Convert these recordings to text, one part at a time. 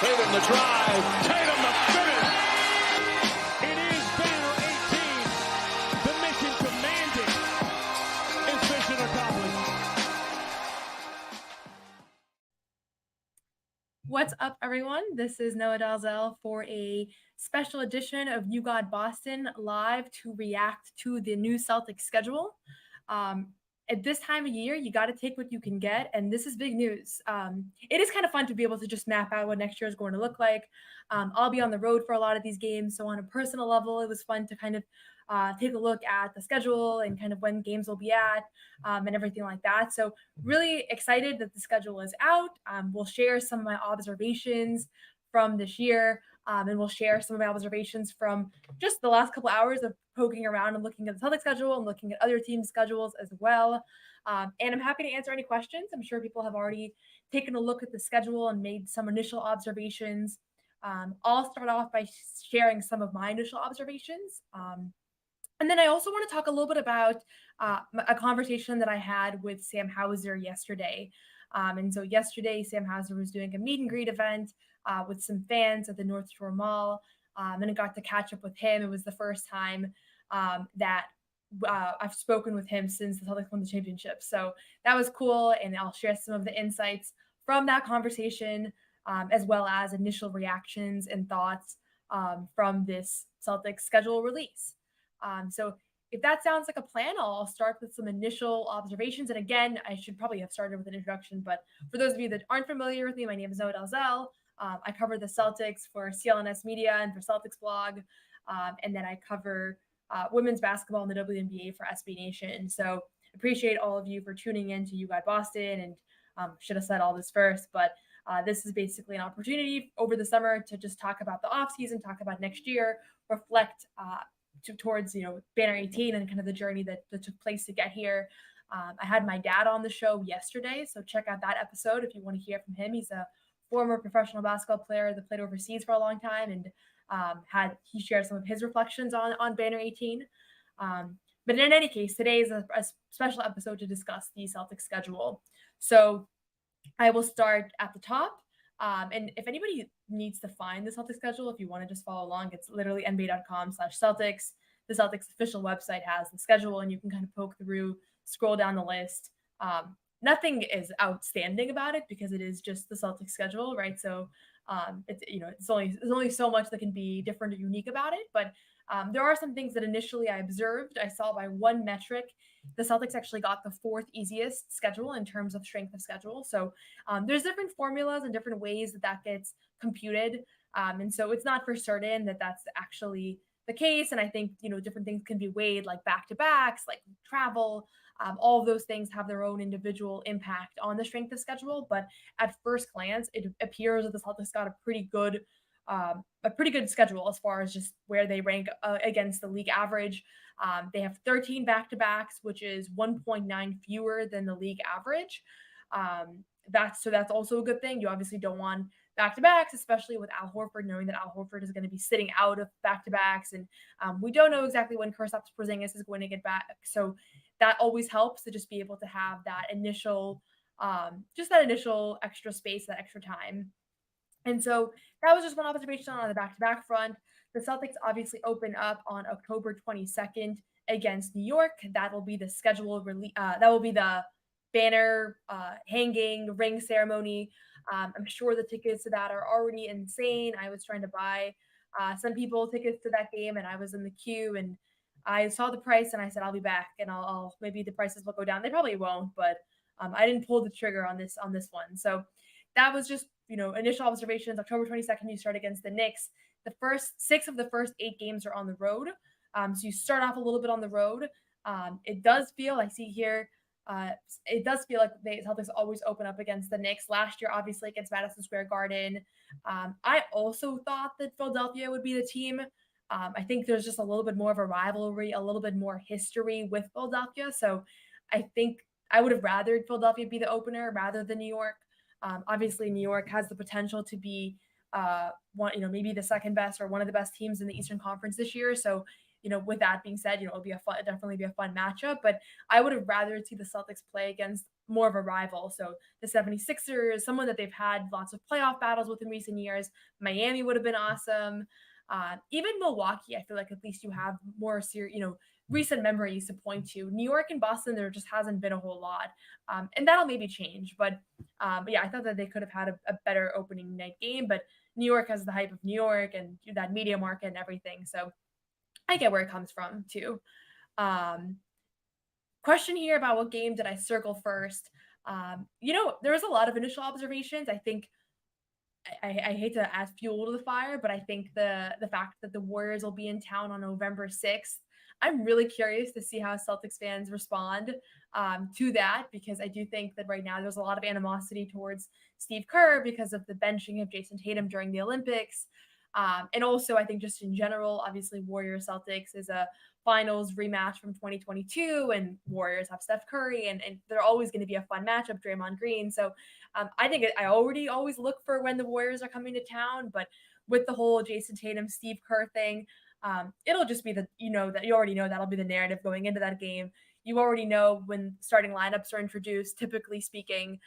Tatum the drive. Tatum the finish. It is Banner 18. The mission commanded is mission accomplished. What's up, everyone? This is Noa Dalzell for a special edition of You Got Boston live to react to the new Celtics schedule. At this time of year, you got to take what you can get, and this is big news. It is kind of fun to be able to just map out what next year is going to look like. I'll be on the road for a lot of these games, so on a personal level, it was fun to kind of take a look at the schedule and kind of when games will be at and everything like that. So really excited that the schedule is out. We'll share some of my observations from this year, and we'll share some of my observations from just the last couple hours of poking around and looking at the Celtics schedule and looking at other teams' schedules as well. And I'm happy to answer any questions. I'm sure people have already taken a look at the schedule and made some initial observations. I'll start off by sharing some of my initial observations. And then I also want to talk a little bit about a conversation that I had with Sam Hauser yesterday. And so yesterday, Sam Hauser was doing a meet and greet event with some fans at the North Shore Mall. And I got to catch up with him. It was the first time that I've spoken with him since the Celtics won the championship. So that was cool. And I'll share some of the insights from that conversation, as well as initial reactions and thoughts from this Celtics schedule release. So if that sounds like a plan, I'll start with some initial observations. And again, I should probably have started with an introduction, but for those of you that aren't familiar with me, my name is Noa Dalzell. I cover the Celtics for CLNS Media and for Celtics blog. And then I cover women's basketball in the WNBA for SB Nation. So appreciate all of you for tuning in to You Got Boston. And should have said all this first, but this is basically an opportunity over the summer to just talk about the offseason, talk about next year, reflect towards, Banner 18 and kind of the journey that took place to get here. I had my dad on the show yesterday, so check out that episode if you want to hear from him. He's a former professional basketball player that played overseas for a long time, and he shared some of his reflections on Banner 18. But in any case, today is a special episode to discuss the Celtics schedule. So I will start at the top. And if anybody needs to find the Celtics schedule, if you want to just follow along, it's literally nba.com/Celtics. The Celtics official website has the schedule, and you can kind of poke through, scroll down the list. Nothing is outstanding about it because it is just the Celtics schedule, right? So there's only so much that can be different or unique about it. But there are some things that initially I observed. I saw by one metric, the Celtics actually got the fourth easiest schedule in terms of strength of schedule. So there's different formulas and different ways that gets computed. And so it's not for certain that that's actually the case. And I think, different things can be weighed, like back-to-backs, like travel. All of those things have their own individual impact on the strength of schedule. But at first glance, it appears that the Celtics got a pretty good schedule as far as just where they rank against the league average. They have 13 back-to-backs, which is 1.9 fewer than the league average. That's also a good thing. You obviously don't want back-to-backs, especially with Al Horford, knowing that Al Horford is going to be sitting out of back-to-backs. And we don't know exactly when Kristaps Porzingis is going to get back. So that always helps to just be able to have that initial extra space, that extra time. And so that was just one observation on the back-to-back front. The Celtics obviously open up on October 22nd against New York. That will be the schedule release. That will be the banner hanging, ring ceremony. I'm sure the tickets to that are already insane. I was trying to buy some people tickets to that game, and I was in the queue, and I saw the price, and I said, I'll be back, and I'll maybe the prices will go down. They probably won't, but I didn't pull the trigger on this one. So that was just, initial observations. October 22nd, you start against the Knicks. The first 6 of the first 8 games are on the road. So you start off a little bit on the road. It does feel, I see here, it does feel like the Celtics always open up against the Knicks. Last year, obviously, against Madison Square Garden. I also thought that Philadelphia would be the team. I think there's just a little bit more of a rivalry, a little bit more history with Philadelphia. So I think I would have rathered Philadelphia be the opener rather than New York. Obviously, New York has the potential to be maybe the second best or one of the best teams in the Eastern Conference this year. So with that being said, it'll definitely be a fun matchup, but I would have rather see the Celtics play against more of a rival. So the 76ers, someone that they've had lots of playoff battles with in recent years. Miami would have been awesome. Even Milwaukee, I feel like at least you have more recent memories to point to. New York and Boston, there just hasn't been a whole lot. And that'll maybe change. But yeah, I thought that they could have had a better opening night game, but New York has the hype of New York and that media market and everything. So I get where it comes from too. Question here about what game did I circle first? There was a lot of initial observations. I think I hate to add fuel to the fire, but I think the fact that the Warriors will be in town on November 6th, I'm really curious to see how Celtics fans respond to that, because I do think that right now there's a lot of animosity towards Steve Kerr because of the benching of Jason Tatum during the Olympics. And also, I think just in general, obviously, Warriors Celtics is a finals rematch from 2022, and Warriors have Steph Curry, and they're always going to be a fun matchup, Draymond Green. So I think I always look for when the Warriors are coming to town, but with the whole Jason Tatum, Steve Kerr thing, it'll just be that you already know that'll be the narrative going into that game. You already know when starting lineups are introduced, typically speaking,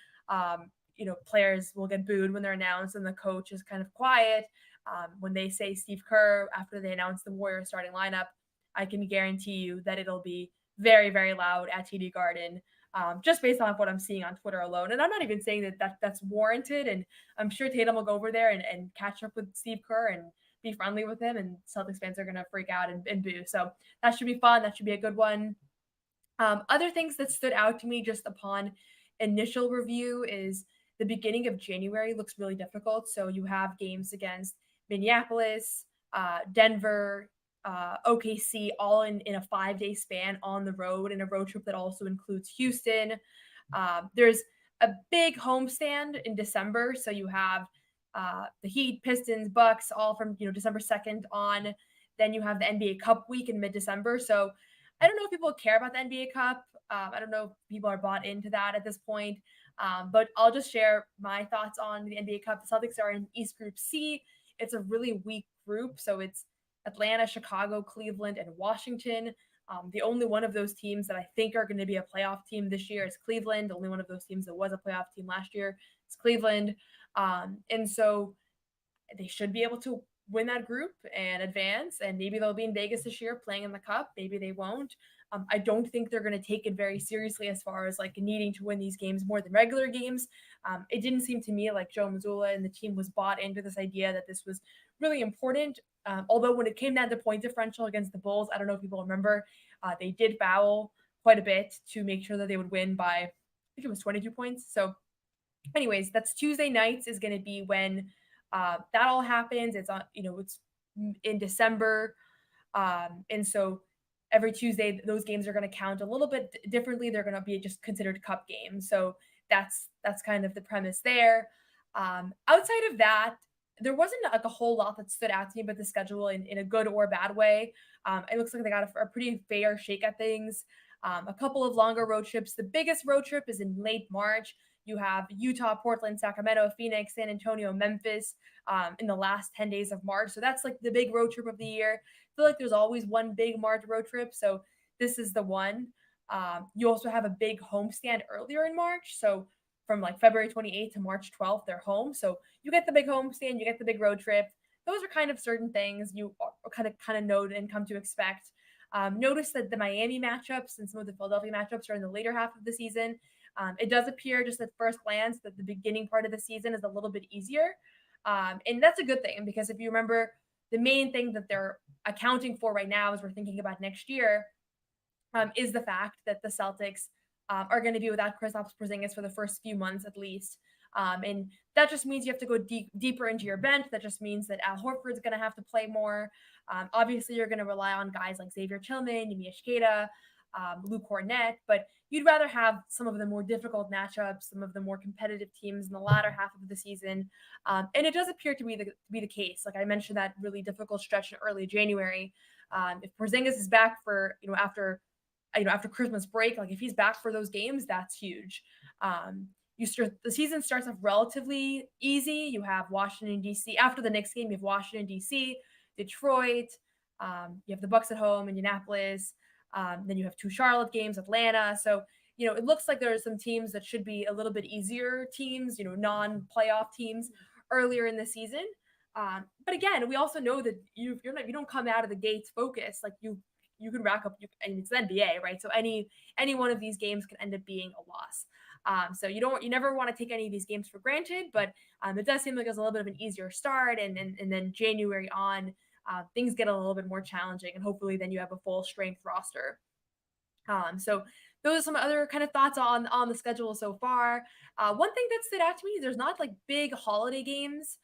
players will get booed when they're announced, and the coach is kind of quiet. When they say Steve Kerr after they announce the Warriors starting lineup, I can guarantee you that it'll be very, very loud at TD Garden, just based on what I'm seeing on Twitter alone. And I'm not even saying that's warranted. And I'm sure Tatum will go over there and catch up with Steve Kerr and be friendly with him, and Celtics fans are going to freak out and boo. So that should be fun. That should be a good one. Other things that stood out to me just upon initial review is the beginning of January looks really difficult. So you have games against Minneapolis, Denver, OKC, all in a 5-day span on the road, in a road trip that also includes Houston. There's a big homestand in December. So you have the Heat, Pistons, Bucks, all from December 2nd on. Then you have the NBA Cup week in mid-December. So I don't know if people care about the NBA Cup. I don't know if people are bought into that at this point. But I'll just share my thoughts on the NBA Cup. The Celtics are in East Group C. It's a really weak group. So it's Atlanta, Chicago, Cleveland, and Washington. The only one of those teams that I think are going to be a playoff team this year is Cleveland. The only one of those teams that was a playoff team last year is Cleveland. And so they should be able to win that group and advance. And maybe they'll be in Vegas this year playing in the Cup. Maybe they won't. I don't think they're going to take it very seriously as far as like needing to win these games more than regular games. It didn't seem to me like Joe Mazzulla and the team was bought into this idea that this was really important. Although when it came down to point differential against the Bulls, I don't know if people remember, they did foul quite a bit to make sure that they would win by, I think it was 22 points. So anyways, that's Tuesday nights is going to be when that all happens. It's on, it's in December. And so every Tuesday, those games are going to count a little bit differently. They're going to be just considered cup games. So that's kind of the premise there. Outside of that, there wasn't like a whole lot that stood out to me about the schedule in a good or bad way. It looks like they got a pretty fair shake at things. A couple of longer road trips. The biggest road trip is in late March. You have Utah, Portland, Sacramento, Phoenix, San Antonio, Memphis in the last 10 days of March. So that's like the big road trip of the year. I feel like there's always one big March road trip. So this is the one. You also have a big homestand earlier in March. So from like February 28th to March 12th, they're home. So you get the big homestand, you get the big road trip. Those are kind of certain things you kind of know and come to expect. Notice that the Miami matchups and some of the Philadelphia matchups are in the later half of the season. It does appear just at first glance that the beginning part of the season is a little bit easier. And that's a good thing, because if you remember, the main thing that they're accounting for right now as we're thinking about next year is the fact that the Celtics are going to be without Kristaps Porzingis for the first few months at least. And that just means you have to go deeper into your bench. That just means that Al Horford's going to have to play more. Obviously, you're going to rely on guys like Xavier Tillman, Yemi Ishketa, Luke Cornett, but you'd rather have some of the more difficult matchups, some of the more competitive teams in the latter half of the season. And it does appear to be the case. Like I mentioned, that really difficult stretch in early January. If Porzingis is back for, after Christmas break, like if he's back for those games, that's huge. The season starts off relatively easy. You have Washington, D.C. After the Knicks game, you have Washington, D.C., Detroit, You have the Bucks at home, Indianapolis. Then you have 2 Charlotte games, Atlanta. So, it looks like there are some teams that should be a little bit easier teams, non-playoff teams earlier in the season. But again, we also know that you don't come out of the gates focused. Like you can rack up, and it's the NBA, right? So any one of these games can end up being a loss. So you never want to take any of these games for granted, but it does seem like it's a little bit of an easier start, and then January on, things get a little bit more challenging, and hopefully then you have a full strength roster. So those are some other kind of thoughts on the schedule so far. One thing that stood out to me is there's not like big holiday games.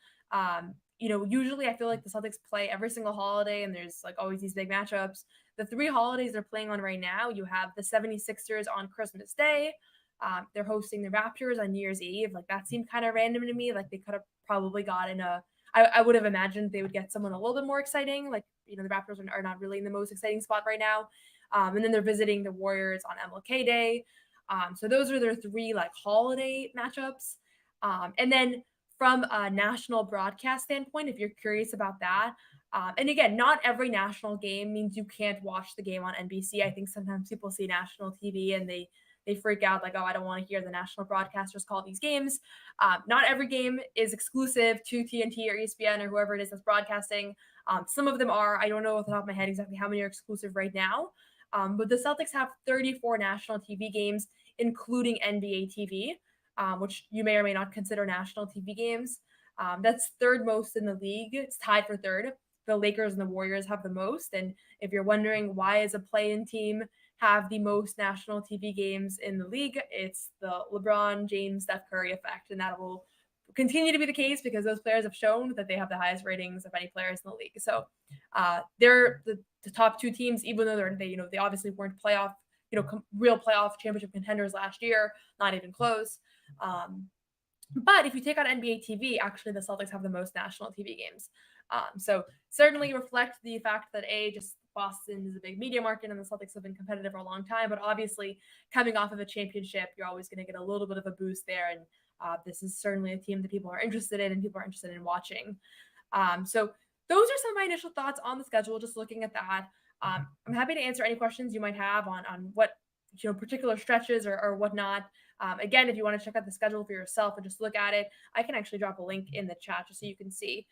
Usually I feel like the Celtics play every single holiday, and there's like always these big matchups. The 3 holidays they're playing on right now, you have the 76ers on Christmas Day. They're hosting the Raptors on New Year's Eve. Like that seemed kind of random to me. Like they could have probably gotten I would have imagined they would get someone a little bit more exciting. Like, the Raptors are not really in the most exciting spot right now. And then they're visiting the Warriors on MLK Day. So those are their 3 like holiday matchups. And then from a national broadcast standpoint, if you're curious about that, and again, not every national game means you can't watch the game on NBC. I think sometimes people see national TV and they freak out like, oh, I don't want to hear the national broadcasters call these games. Not every game is exclusive to TNT or ESPN or whoever it is that's broadcasting. Some of them are. I don't know off the top of my head exactly how many are exclusive right now. But the Celtics have 34 national TV games, including NBA TV, which you may or may not consider national TV games. That's 3rd most in the league. It's tied for 3rd. The Lakers and the Warriors have the most. And if you're wondering why is a play-in team have the most national TV games in the league, it's the LeBron James, Steph Curry effect. And that will continue to be the case because those players have shown that they have the highest ratings of any players in the league. So they're the top 2 teams, even though they obviously weren't playoff, real playoff championship contenders last year, not even close. But if you take out NBA TV, actually the Celtics have the most national TV games. So certainly reflect the fact that just Boston is a big media market and the Celtics have been competitive for a long time, but obviously coming off of a championship, you're always going to get a little bit of a boost there. And this is certainly a team that people are interested in and people are interested in watching. So those are some of my initial thoughts on the schedule, just looking at that. I'm happy to answer any questions you might have on what particular stretches or whatnot. Again, if you want to check out the schedule for yourself and just look at it, I can actually drop a link in the chat just so you can see.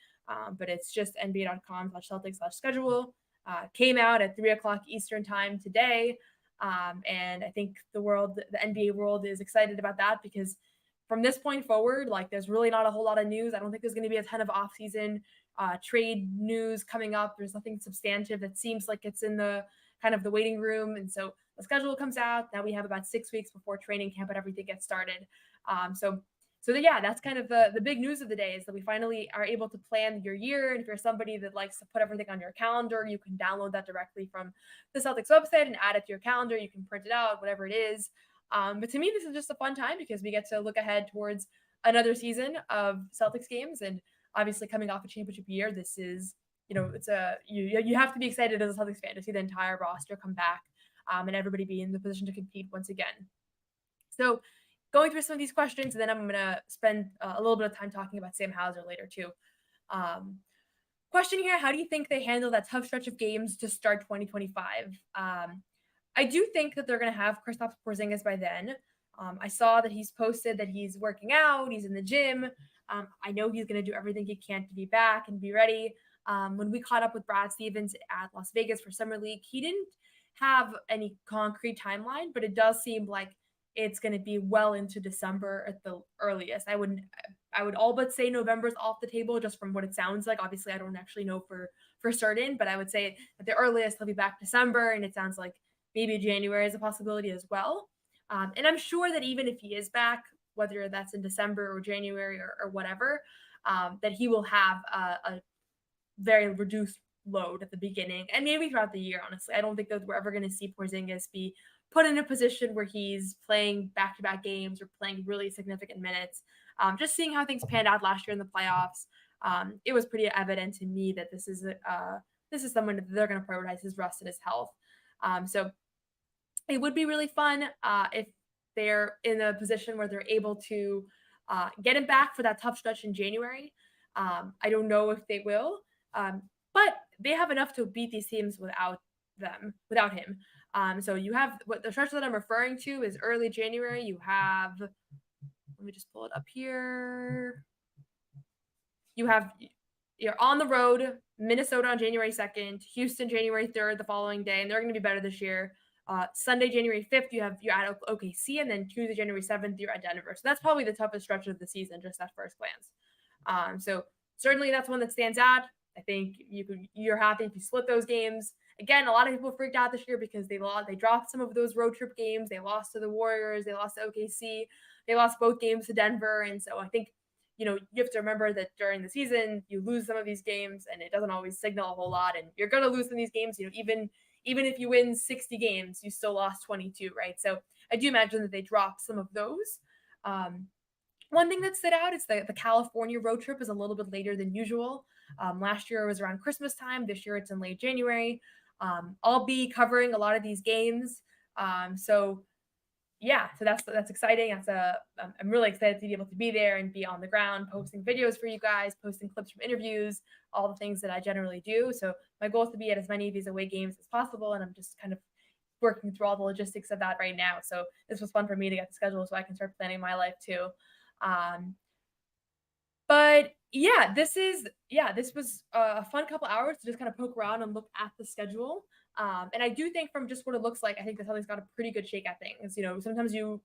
But it's just nba.com/Celtics/schedule. Came out at 3:00 Eastern time today. And I think the NBA world is excited about that because from this point forward, like there's really not a whole lot of news. I don't think there's going to be a ton of offseason trade news coming up. There's nothing substantive that seems like it's in the kind of the waiting room. And so the schedule comes out. Now we have about 6 weeks before training camp and everything gets started. Yeah, that's kind of the big news of the day is that we finally are able to plan your year. And if you're somebody that likes to put everything on your calendar, you can download that directly from the Celtics website and add it to your calendar. You can print it out, whatever it is. But to me, this is just a fun time because we get to look ahead towards another season of Celtics games. And obviously coming off a championship year, this is, it's you have to be excited as a Celtics fan to see the entire roster come back and everybody be in the position to compete once again. So going through some of these questions, and then I'm going to spend a little bit of time talking about Sam Hauser later too. Question here, how do you think they handle that tough stretch of games to start 2025? I do think that they're going to have Kristaps Porzingis by then. I saw that he's posted that he's working out, he's in the gym. I know he's going to do everything he can to be back and be ready. When we caught up with Brad Stevens at Las Vegas for Summer League, he didn't have any concrete timeline, but it does seem like it's going to be well into December at the earliest. I would all but say November's off the table just from what it sounds like. Obviously, I don't actually know for certain, but I would say at the earliest he'll be back December, and it sounds like maybe January is a possibility as well. And I'm sure that even if he is back, whether that's in December or January or whatever, that he will have a very reduced load at the beginning and maybe throughout the year, honestly. I don't think that we're ever going to see Porzingis be put in a position where he's playing back-to-back games or playing really significant minutes. Just seeing how things panned out last year in the playoffs, it was pretty evident to me that this is someone that they're going to prioritize his rest and his health. So it would be really fun if they're in a position where they're able to get him back for that tough stretch in January. I don't know if they will, but they have enough to beat these teams without him. So you have what the stretch that I'm referring to is early January. You have, let me just pull it up here. You're on the road, Minnesota on January 2nd, Houston January 3rd the following day, and they're going to be better this year. Sunday, January 5th, you're at OKC, and then Tuesday, January 7th, you're at Denver. So that's probably the toughest stretch of the season, just at first glance. So certainly that's one that stands out. I think you're happy if you split those games. Again, a lot of people freaked out this year because they dropped some of those road trip games. They lost to the Warriors. They lost to OKC. They lost both games to Denver. And so I think, you have to remember that during the season, you lose some of these games and it doesn't always signal a whole lot. And you're going to lose some of these games, even if you win 60 games, you still lost 22, right? So I do imagine that they dropped some of those. One thing that stood out is that the California road trip is a little bit later than usual. Last year it was around Christmas time. This year it's in late January. I'll be covering a lot of these games. So that's exciting. I'm really excited to be able to be there and be on the ground, posting videos for you guys, posting clips from interviews, all the things that I generally do. So my goal is to be at as many of these away games as possible, and I'm just kind of working through all the logistics of that right now. So this was fun for me to get the schedule so I can start planning my life too. But this was a fun couple hours to just kind of poke around and look at the schedule. And I do think from just what it looks like, I think the Celtics got a pretty good shake at things. Sometimes the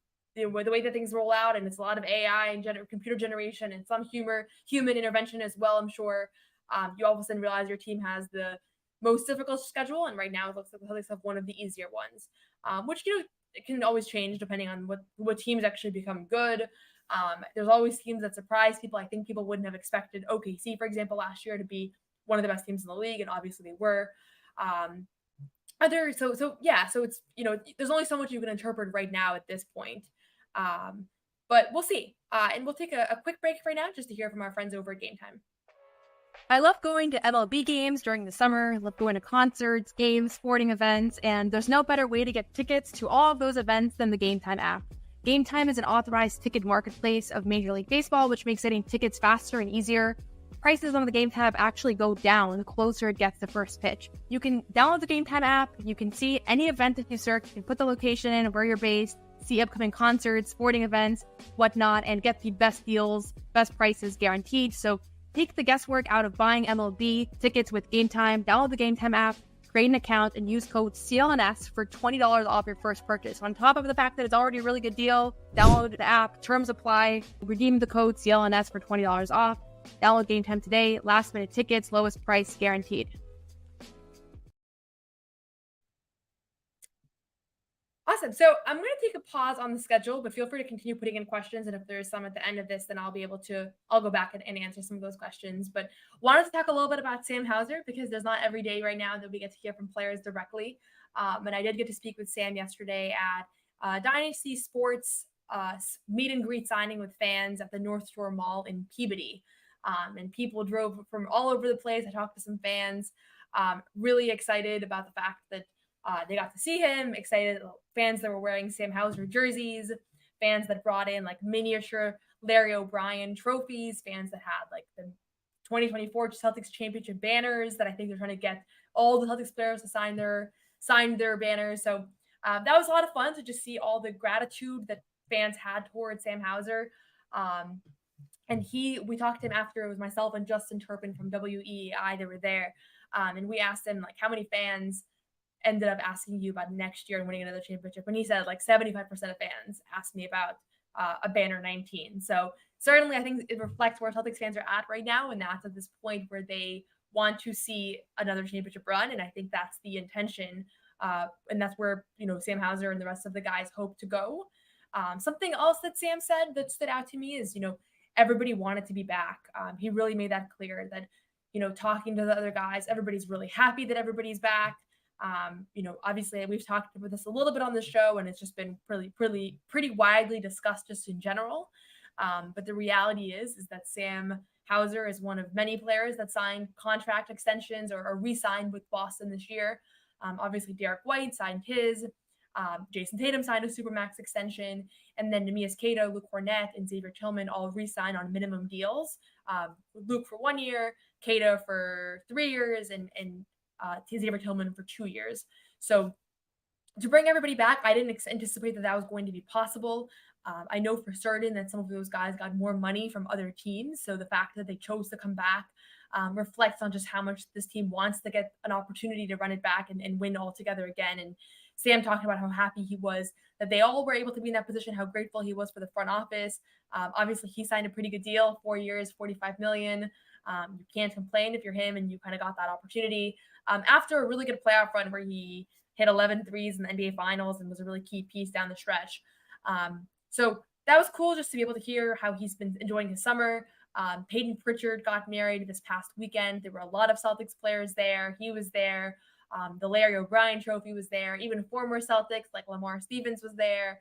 way that things roll out, and it's a lot of AI and computer generation and some human intervention as well, I'm sure. You all of a sudden realize your team has the most difficult schedule, and right now it looks like the Celtics have one of the easier ones, which it can always change depending on what teams actually become good. There's always teams that surprise people. I think people wouldn't have expected OKC, for example, last year to be one of the best teams in the league, and obviously they were. So it's, there's only so much you can interpret right now at this point. But we'll see. And we'll take a quick break right now just to hear from our friends over at Game Time. I love going to MLB games during the summer. I love going to concerts, games, sporting events, and there's no better way to get tickets to all of those events than the Game Time app. Game Time is an authorized ticket marketplace of Major League Baseball, which makes getting tickets faster and easier. Prices on the Game Time app actually go down the closer it gets to first pitch. You can download the Game Time app, you can see any event that you search, you can put the location in, where you're based, see upcoming concerts, sporting events, whatnot, and get the best deals, best prices guaranteed. So take the guesswork out of buying MLB tickets with Game Time. Download the Game Time app, create an account, and use code CLNS for $20 off your first purchase. On top of the fact that it's already a really good deal, download the app, terms apply, redeem the code CLNS for $20 off. Download Game Time today. Last minute tickets, lowest price guaranteed. Awesome. So I'm going to take a pause on the schedule, but feel free to continue putting in questions. And if there's some at the end of this, then I'll go back and answer some of those questions. But wanted to talk a little bit about Sam Hauser, because there's not every day right now that we get to hear from players directly. And I did get to speak with Sam yesterday at Dynasty Sports meet and greet signing with fans at the North Shore Mall in Peabody. And people drove from all over the place. I talked to some fans, really excited about the fact that they got to see him, excited fans that were wearing Sam Hauser jerseys, fans that brought in like miniature Larry O'Brien trophies, fans that had like the 2024 Celtics championship banners that I think they're trying to get all the Celtics players to sign their banners. So that was a lot of fun to just see all the gratitude that fans had towards Sam Hauser. And we talked to him after. It was myself and Justin Turpin from WEEI that were there. And we asked him like how many fans ended up asking you about next year and winning another championship. And he said like 75% of fans asked me about a banner 19. So certainly I think it reflects where Celtics fans are at right now. And that's at this point where they want to see another championship run. And I think that's the intention. And that's where, Sam Hauser and the rest of the guys hope to go. Something else that Sam said that stood out to me is, everybody wanted to be back. He really made that clear that, talking to the other guys, everybody's really happy that everybody's back. Obviously we've talked about this a little bit on the show, and it's just been pretty widely discussed just in general. But the reality is that Sam Hauser is one of many players that signed contract extensions or re-signed with Boston this year. Obviously Derek White signed his. Jason Tatum signed a supermax extension, and then Neemias Queta, Luke Kornet, and Xavier Tillman all re-signed on minimum deals. Luke for 1 year, Queta for 3 years, and Xavier Tillman for 2 years. So to bring everybody back, I didn't anticipate that was going to be possible. I know for certain that some of those guys got more money from other teams. So the fact that they chose to come back reflects on just how much this team wants to get an opportunity to run it back and win all together again. And Sam talked about how happy he was that they all were able to be in that position, how grateful he was for the front office. Obviously, he signed a pretty good deal, 4 years, $45 million. You can't complain if you're him and you kind of got that opportunity. After a really good playoff run where he hit 11 threes in the NBA Finals and was a really key piece down the stretch. So that was cool just to be able to hear how he's been enjoying his summer. Payton Pritchard got married this past weekend. There were a lot of Celtics players there. He was there. The Larry O'Brien trophy was there. Even former Celtics like Lamar Stevens was there.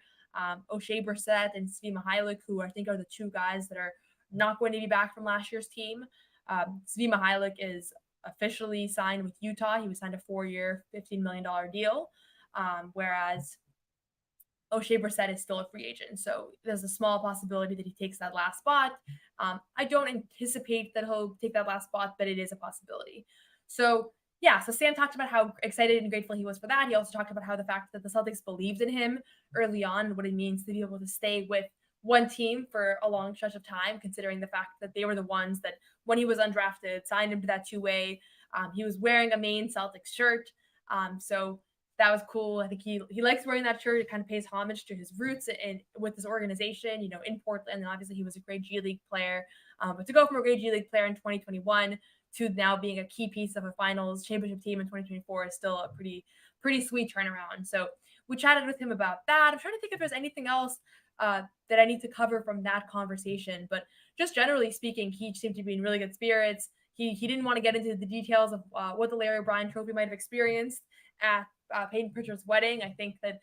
O'Shea Brissett and Svi Mykhailiuk, who I think are the two guys that are not going to be back from last year's team. Svi Mykhailiuk is officially signed with Utah. He was signed a 4-year, $15 million deal, whereas O'Shea Brissett is still a free agent. So there's a small possibility that he takes that last spot. I don't anticipate that he'll take that last spot, but it is a possibility. So yeah, so Sam talked about how excited and grateful he was for that. He also talked about how the fact that the Celtics believed in him early on, what it means to be able to stay with one team for a long stretch of time, considering the fact that they were the ones that, when he was undrafted, signed him to that two-way. He was wearing a Maine Celtics shirt. So that was cool. I think he likes wearing that shirt. It kind of pays homage to his roots and with this organization, in Portland. And obviously he was a great G League player. But to go from a great G League player in 2021 to now being a key piece of a finals championship team in 2024 is still a pretty sweet turnaround. So we chatted with him about that. I'm trying to think if there's anything else that I need to cover from that conversation. But just generally speaking, he seemed to be in really good spirits. He didn't want to get into the details of what the Larry O'Brien trophy might have experienced at Payton Pritchard's wedding. I think that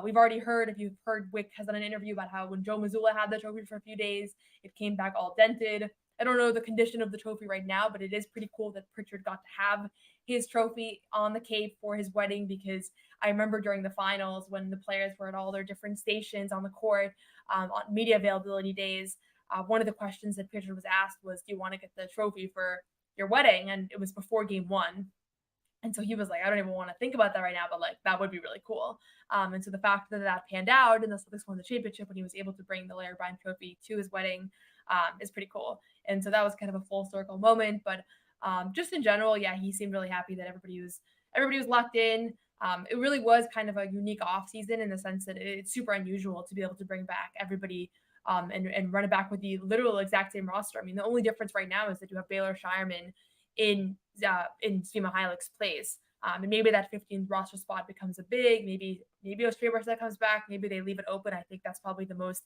we've already heard, if you've heard, Wick has done an interview about how when Joe Mazzulla had the trophy for a few days, it came back all dented. I don't know the condition of the trophy right now, but it is pretty cool that Pritchard got to have his trophy on the Cape for his wedding, because I remember during the finals when the players were at all their different stations on the court on media availability days, one of the questions that Pritchard was asked was, do you want to get the trophy for your wedding? And it was before game one. And so he was like, I don't even want to think about that right now, but like, that would be really cool. And so the fact that that panned out and the Celtics won the championship when he was able to bring the Larry O'Brien trophy to his wedding is pretty cool. And so that was kind of a full circle moment. But just in general, yeah, he seemed really happy that everybody was locked in. It really was kind of a unique offseason in the sense that it's super unusual to be able to bring back everybody and run it back with the literal exact same roster. I mean, the only difference right now is that you have Baylor Shireman in Svi Mykhailiuk's place. And maybe that 15th roster spot becomes a big, maybe O'Shea Brissett comes back, maybe they leave it open. I think that's probably the most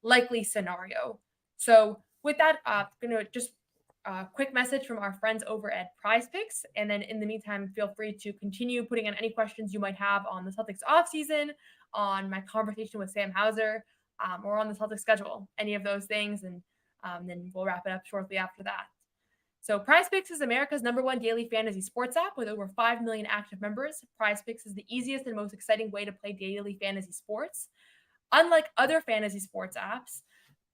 likely scenario. So with that, going to just a quick message from our friends over at Prize Picks. And then in the meantime, feel free to continue putting in any questions you might have on the Celtics offseason, on my conversation with Sam Hauser, or on the Celtics schedule, any of those things. And then we'll wrap it up shortly after that. So Prize Picks is America's #1 daily fantasy sports app with over 5 million active members. Prize Picks is the easiest and most exciting way to play daily fantasy sports. Unlike other fantasy sports apps,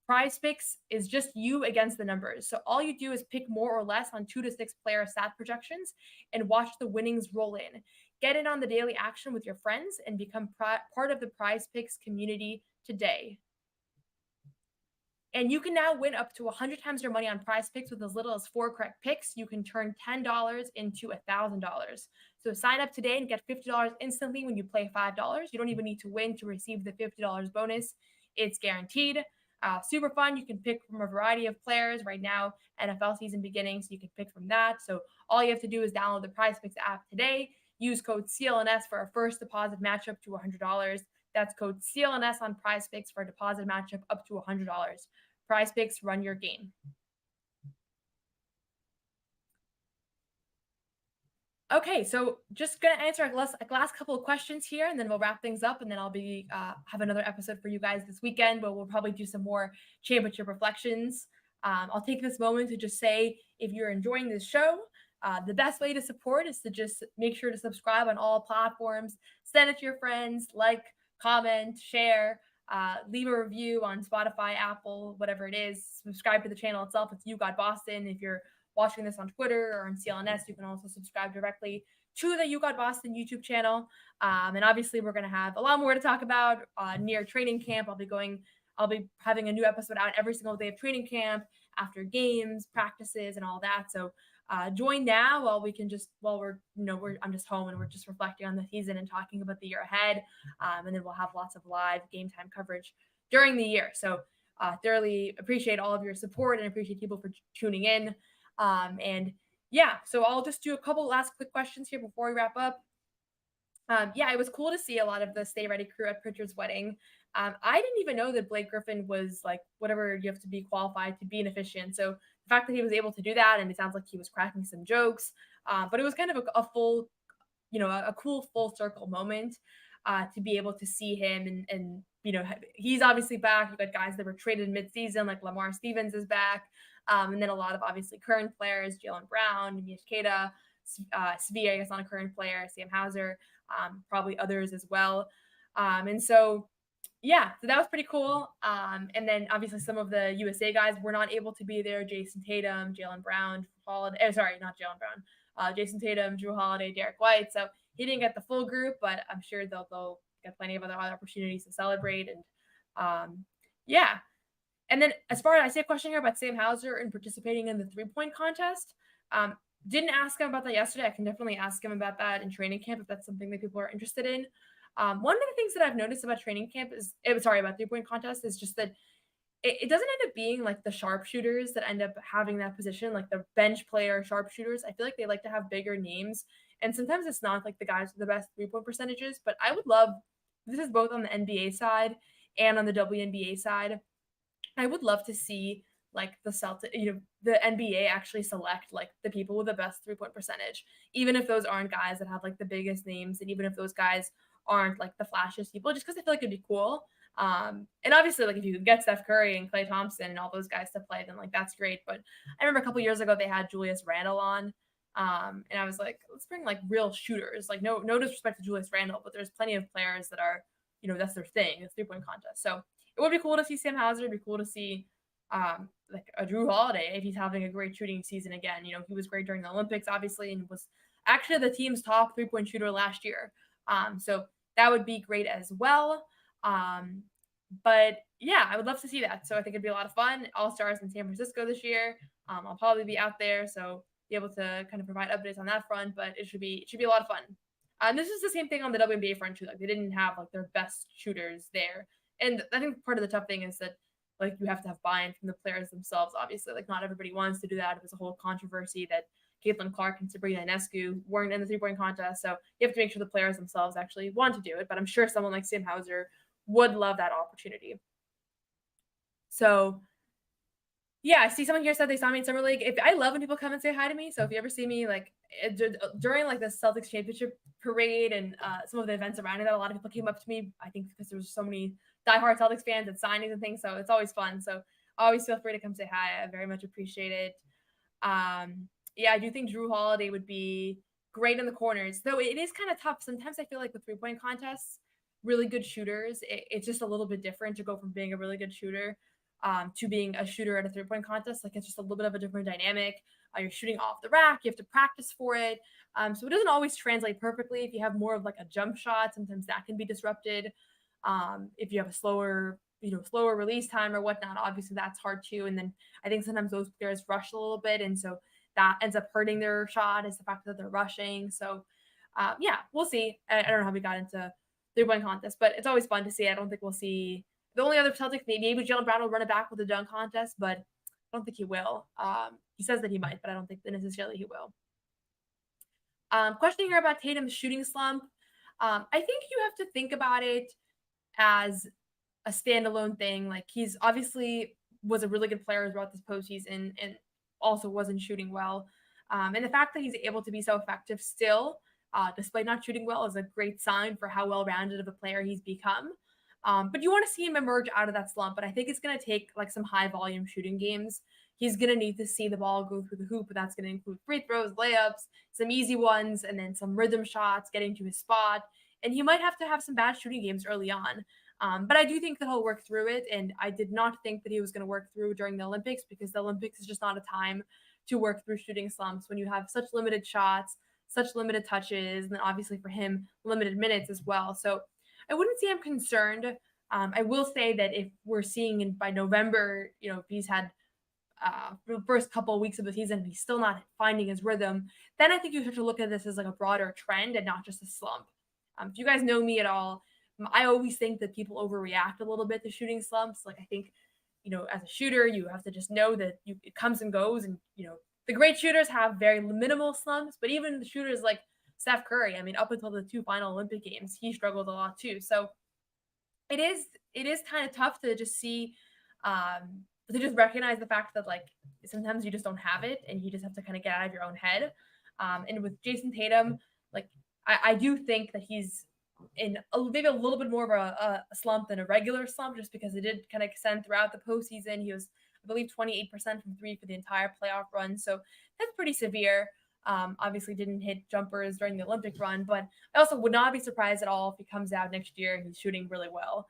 Prize Picks is just you against the numbers. So all you do is pick more or less on 2 to 6 player stat projections and watch the winnings roll in. Get in on the daily action with your friends and become part of the Prize Picks community today. And you can now win up to 100 times your money on Prize Picks with as little as 4 correct picks. You can turn $10 into $1,000. So sign up today and get $50 instantly when you play $5. You don't even need to win to receive the $50 bonus. It's guaranteed. Super fun. You can pick from a variety of players. Right now, NFL season beginning, so you can pick from that. So all you have to do is download the Prize Picks app today. Use code CLNS for a first deposit matchup to $100. That's code CLNS on Prize Picks for a deposit matchup up to $100. Prize Picks, run your game. Okay, so just going to answer a last couple of questions here, and then we'll wrap things up, and then I'll be have another episode for you guys this weekend, but we'll probably do some more championship reflections. I'll take this moment to just say, if you're enjoying this show, The best way to support is to just make sure to subscribe on all platforms, send it to your friends, like, comment, share, leave a review on Spotify, Apple, whatever it is. Subscribe to the channel itself. It's You Got Boston. If you're watching this on Twitter or on CLNS, you can also subscribe directly to the You Got Boston YouTube channel. And obviously, we're going to have a lot more to talk about near training camp. I'll be having a new episode out every single day of training camp, after games, practices, and all that. So join now while I'm just home and we're just reflecting on the season and talking about the year ahead. And then we'll have lots of live game time coverage during the year. So thoroughly appreciate all of your support and appreciate people for tuning in. And yeah, so I'll just do a couple last quick questions here before we wrap up. Yeah, it was cool to see a lot of the Stay Ready crew at Pritchard's wedding. I didn't even know that Blake Griffin was like whatever you have to be qualified to be an officiant. So the fact that he was able to do that, and it sounds like he was cracking some jokes, but it was kind of a full, a cool full circle moment to be able to see him. And he's obviously back. You've got guys that were traded mid-season, like Lamar Stevens is back. And then a lot of obviously current players, Jaylen Brown, Miyashikeda, Sevilla, I guess not a current player, Sam Hauser, probably others as well. And so, yeah, so that was pretty cool. And then obviously some of the USA guys were not able to be there. Jason Tatum, Jaylen Brown, Jason Tatum, Drew Holiday, Derek White. So he didn't get the full group, but I'm sure they'll get plenty of other opportunities to celebrate. And yeah. And then as far as I see a question here about Sam Hauser and participating in the 3-point contest, didn't ask him about that yesterday. I can definitely ask him about that in training camp if that's something that people are interested in. One of the things that I've noticed about training camp about 3-point contest is just that it doesn't end up being like the sharpshooters that end up having that position, like the bench player sharpshooters. I feel like they like to have bigger names. And sometimes it's not like the guys with the best 3-point percentages, but I would love, this is both on the NBA side and on the WNBA side. I would love to see like the Celtics, the NBA actually select like the people with the best 3-point percentage, even if those aren't guys that have like the biggest names, and even if those guys aren't like the flashiest people, just because I feel like it'd be cool. And obviously, like if you could get Steph Curry and Klay Thompson and all those guys to play, then like that's great. But I remember a couple years ago they had Julius Randle on, and I was like, let's bring like real shooters. Like no disrespect to Julius Randle, but there's plenty of players that are, that's their thing, it's 3-point contest. So it would be cool to see Sam Hauser. It'd be cool to see like a Drew Holiday if he's having a great shooting season again. He was great during the Olympics, obviously, and was actually the team's top 3-point shooter last year. So that would be great as well. But yeah, I would love to see that. So I think it'd be a lot of fun. All-Stars in San Francisco this year. I'll probably be out there, so be able to kind of provide updates on that front, but it should be a lot of fun. This is the same thing on the WNBA front too. Like they didn't have like their best shooters there. And I think part of the tough thing is that like you have to have buy-in from the players themselves, obviously. Like not everybody wants to do that. It was a whole controversy that Caitlin Clark and Sabrina Ionescu weren't in the 3-point contest. So you have to make sure the players themselves actually want to do it. But I'm sure someone like Sam Hauser would love that opportunity. So yeah, I see someone here said they saw me in Summer League. I love when people come and say hi to me. So if you ever see me like during like the Celtics championship parade and some of the events around it, a lot of people came up to me, I think because there's so many diehard Celtics fans at signings and things. So it's always fun. So always feel free to come say hi. I very much appreciate it. Yeah, I do think Drew Holiday would be great in the corners, though it is kind of tough. Sometimes I feel like with 3-point contests, really good shooters, it's just a little bit different to go from being a really good shooter to being a shooter at a 3-point contest. Like it's just a little bit of a different dynamic. You're shooting off the rack. You have to practice for it. So it doesn't always translate perfectly. If you have more of like a jump shot, sometimes that can be disrupted. If you have a slower release time or whatnot, obviously that's hard too. And then I think sometimes those players rush a little bit. And so that ends up hurting their shot is the fact that they're rushing. So yeah, we'll see. I don't know how we got into 3-point contest, but it's always fun to see. I don't think we'll see the only other Celtics, maybe Jaylen Brown will run it back with the dunk contest, but I don't think he will. He says that he might, but I don't think that necessarily he will. Question here about Tatum's shooting slump. I think you have to think about it as a standalone thing. Like he's obviously was a really good player throughout this postseason and also wasn't shooting well. And the fact that he's able to be so effective still, despite not shooting well, is a great sign for how well-rounded of a player he's become. But you want to see him emerge out of that slump. But I think it's going to take like some high volume shooting games he's going to need to see the ball go through the hoop, but that's going to include free throws, layups, some easy ones, and then some rhythm shots, getting to his spot. And he might have to have some bad shooting games early on. But I do think that he'll work through it. And I did not think that he was going to work through during the Olympics, because the Olympics is just not a time to work through shooting slumps when you have such limited shots, such limited touches, and then obviously for him, limited minutes as well. So I wouldn't say I'm concerned. I will say that if we're seeing by November, if he's had for the first couple of weeks of the season, he's still not finding his rhythm, then I think you have to look at this as like a broader trend and not just a slump. If you guys know me at all, I always think that people overreact a little bit to shooting slumps. Like I think, as a shooter, you have to just know that it comes and goes, and the great shooters have very minimal slumps, but even the shooters like Steph Curry, I mean, up until the 2 final Olympic games, he struggled a lot too. So it is kind of tough to just see, to just recognize the fact that like sometimes you just don't have it, and you just have to kind of get out of your own head. And with Jason Tatum, like I do think that he's in maybe a little bit more of a slump than a regular slump, just because it did kind of extend throughout the postseason. He was, I believe, 28% from 3 for the entire playoff run. So that's pretty severe. Obviously didn't hit jumpers during the Olympic run, but I also would not be surprised at all if he comes out next year and he's shooting really well.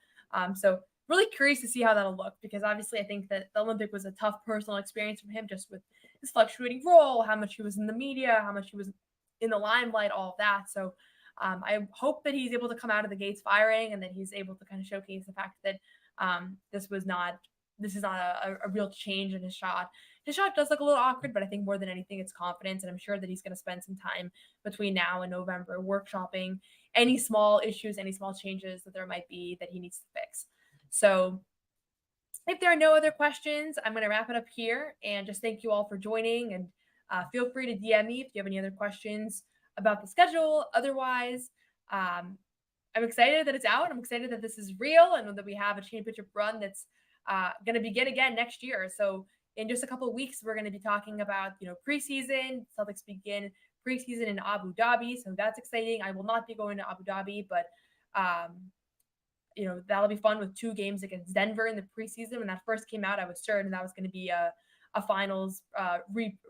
So really curious to see how that'll look, because obviously I think that the Olympic was a tough personal experience for him, just with his fluctuating role, how much he was in the media, how much he was in the limelight, all of that. So I hope that he's able to come out of the gates firing, and that he's able to kind of showcase the fact that this is not a real change in his shot. His shot does look a little awkward, but I think more than anything, it's confidence. And I'm sure that he's going to spend some time between now and November workshopping any small issues, any small changes that there might be that he needs to fix. So if there are no other questions, I'm going to wrap it up here and just thank you all for joining. And feel free to DM me if you have any other questions about the schedule. Otherwise, I'm excited that it's out. I'm excited that this is real, and that we have a championship run that's going to begin again next year. So in just a couple of weeks, we're going to be talking about, preseason. Celtics begin preseason in Abu Dhabi. So that's exciting. I will not be going to Abu Dhabi, but, that'll be fun with 2 games against Denver in the preseason. When that first came out, I was certain that was going to be a finals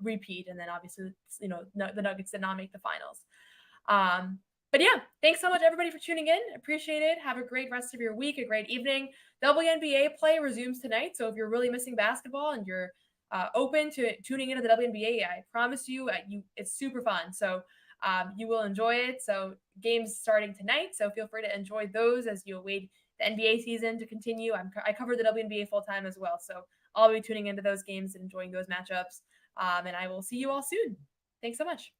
repeat. And then obviously, the Nuggets did not make the finals. But yeah, thanks so much everybody for tuning in. Appreciate it. Have a great rest of your week, a great evening. WNBA play resumes tonight. So if you're really missing basketball and you're open to tuning into the WNBA, I promise you, it's super fun. So you will enjoy it. So games starting tonight. So feel free to enjoy those as you await the NBA season to continue. I cover the WNBA full time as well. So I'll be tuning into those games and enjoying those matchups. And I will see you all soon. Thanks so much.